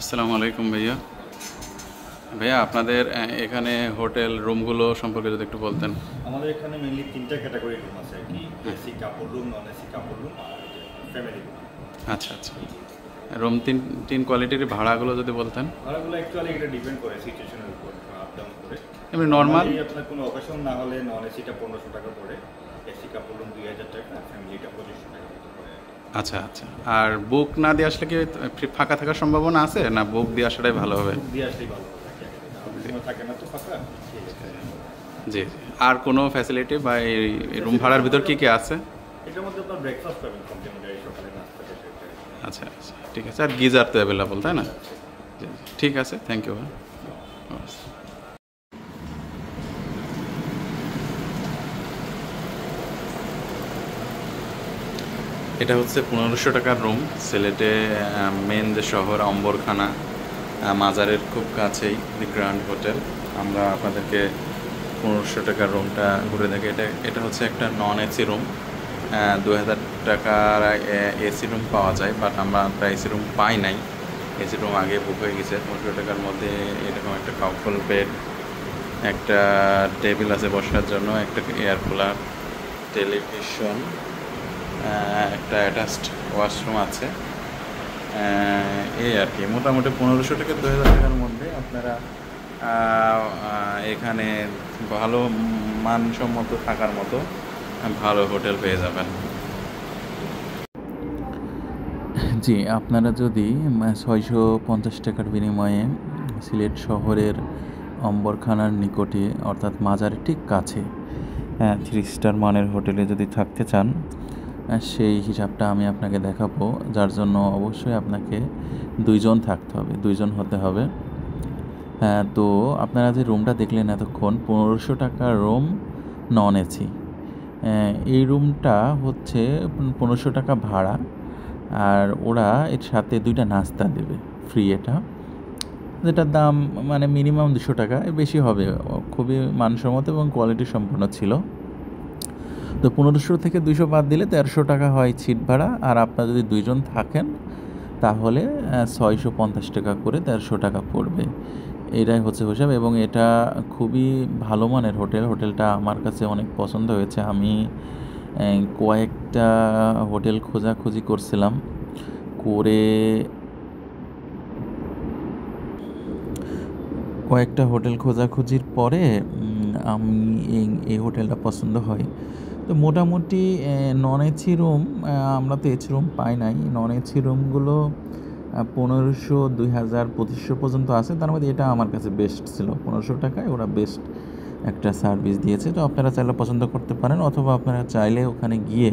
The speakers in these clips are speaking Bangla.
আসসালামু আলাইকুম ভাইয়া। ভাইয়া আপনাদের এখানে হোটেল রুমগুলো সম্পর্কে যদি একটু বলতেন। আমাদের এখানে মেইনলি তিনটা ক্যাটাগরি রুম আছে আর কি, এসি কাপড় রুম, নন এসি কাপড় রুম আর ফ্যামিলি রুম। আচ্ছা আচ্ছা, রুম তিন তিন কোয়ালিটির ভাড়াগুলো যদি বলতেন। ভাড়াগুলো অ্যাকচুয়ালি এটা ডিপেন্ড করে সিচুয়েশনের উপর, আপ ডাউন করে। এমনি নর্মাল আপনার কোনো অকেশন না হলে নন এসিটা 1500 টাকা পড়ে, এসি কাপড় রুম 2000 টাকা, ফ্যামিলিটা 2500 টাকা পড়ে। আচ্ছা আচ্ছা, আর বুক না দিয়ে আসলে কি ফাঁকা থাকার সম্ভাবনা আছে, না বুক দিয়ে আসাটাই ভালো হবে? বুক দিয়ে আসলেই ভালো হবে, থাকে না তো ফাঁকা। জি জি, আর কোনো ফ্যাসিলিটি বা এই রুম ভাড়ার ভিতর কি কি আছে? এটার মধ্যে আপনার ব্রেকফাস্ট পাবেন কমপ্লিমেন্টারি, সকালে নাস্তা শেষে। আচ্ছা আচ্ছা, ঠিক আছে। আর গিজার তো অ্যাভেলেবল, তাই না? জি ঠিক আছে, থ্যাংক ইউ। এটা হচ্ছে 1500 টাকার রুম। সিলেটে মেন যে শহর অম্বরখানা, মাজারের খুব কাছেই দি গ্র্যান্ড হোটেল। আমরা আপনাদেরকে 1500 টাকার রুমটা ঘুরে দেখি। এটা হচ্ছে একটা নন এসি রুম। 2000 টাকার এসি রুম পাওয়া যায়, বাট আমরা এসি রুম পাই নাই। এসি রুম আগে বুক হয়ে গেছে। 1500 টাকার মধ্যে এরকম একটা কাপল বেড, একটা টেবিল আছে বসার জন্য, একটা এয়ার কুলার, টেলিভিশন, একটা অ্যাটাচড ওয়াশরুম আছে। এই আর কি, মোটামুটি 1500 থেকে 2000 টাকার মধ্যে আপনারা এখানে ভালো মানসম্মত থাকার মতো ভালো হোটেল পেয়ে যাবেন। জি, আপনারা যদি 650 টাকার বিনিময়ে সিলেট শহরের অম্বরখানার নিকটে অর্থাৎ মাজারের ঠিক কাছে 3 স্টার মানের হোটেলে যদি থাকতে চান, সেই হিসাবটা আমি আপনাকে দেখাবো, যার জন্য অবশ্যই আপনাকে 2 জন থাকতে হবে, 2 জন হতে হবে। তো আপনারা যে রুমটা দেখলেন এতক্ষণ, 1500 টাকার রুম, নন এসি। এই রুমটা হচ্ছে 1500 টাকা ভাড়া, আর ওরা এর সাথে 2টা নাস্তা দেবে ফ্রি। যেটার দাম মানে মিনিমাম 200 টাকা, এর বেশি হবে। খুবই মানসম্মত এবং কোয়ালিটি সম্পন্ন ছিল। তো 1500 থেকে 200 বাদ দিলে 1300 টাকা হয় সিট ভাড়া। আর আপনারা যদি 2 জন থাকেন তাহলে 650 টাকা করে 1300 টাকা পড়বে। এটাই হচ্ছে হিসাব, এবং এটা খুবই ভালো মানের হোটেল। হোটেলটা আমার কাছে অনেক পছন্দ হয়েছে। আমি কয়েকটা হোটেল খোঁজাখুঁজি করছিলাম, কয়েকটা হোটেল খোঁজাখুঁজির পরে আমি এই হোটেলটা পছন্দ হয়। তো মোটামুটি নন এসি রুম, আমরা তো এসি রুম পাই নাই। নন এসি রুমগুলো 1500, 2000, 2500 পর্যন্ত আছে। তার মধ্যে এটা আমার কাছে বেস্ট ছিল। 1500 টাকায় ওরা বেস্ট একটা সার্ভিস দিয়েছে। তো আপনারা চাইলে পছন্দ করতে পারেন, অথবা আপনারা চাইলে ওখানে গিয়ে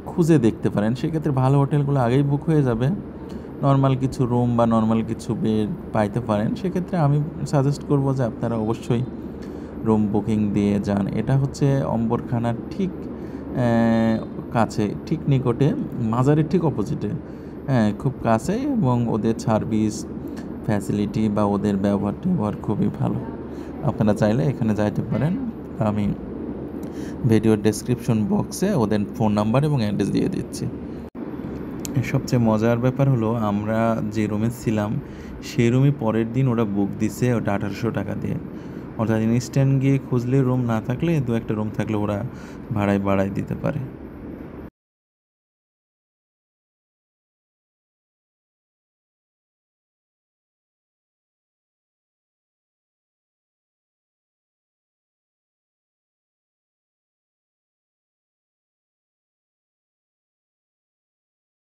খুঁজে দেখতে পারেন। সেক্ষেত্রে ভালো হোটেলগুলো আগেই বুক হয়ে যাবে। নর্মাল কিছু রুম বা নর্মাল কিছু বেড পাইতে পারেন। সেক্ষেত্রে আমি সাজেস্ট করব যে আপনারা অবশ্যই রুম বুকিং দিয়ে যান। এটা হচ্ছে অম্বরখানার ঠিক কাছে, ঠিক নিকটে, মাজারের ঠিক অপোজিটে, খুব কাছে। এবং ওদের সার্ভিস ফ্যাসিলিটি বা ওদের ব্যবহার খুবই ভালো। আপনারা চাইলে এখানে যাইতে পারেন। আমি ভিডিওর ডেসক্রিপশন বক্সে ওদের ফোন নাম্বার এবং অ্যাড্রেস দিয়ে দিচ্ছি। সবচেয়ে মজার ব্যাপার হলো, আমরা যে রুমে ছিলাম সেই রুমই পরের দিন ওরা বুক দিছে, ওটা 1800 টাকা দিয়ে। অর্থাৎ ইনস্ট্যান্ট গিয়ে খুঁজলে রুম না থাকলে 2-1টা রুম থাকলে ওরা ভাড়ায় বাড়ায় দিতে পারে।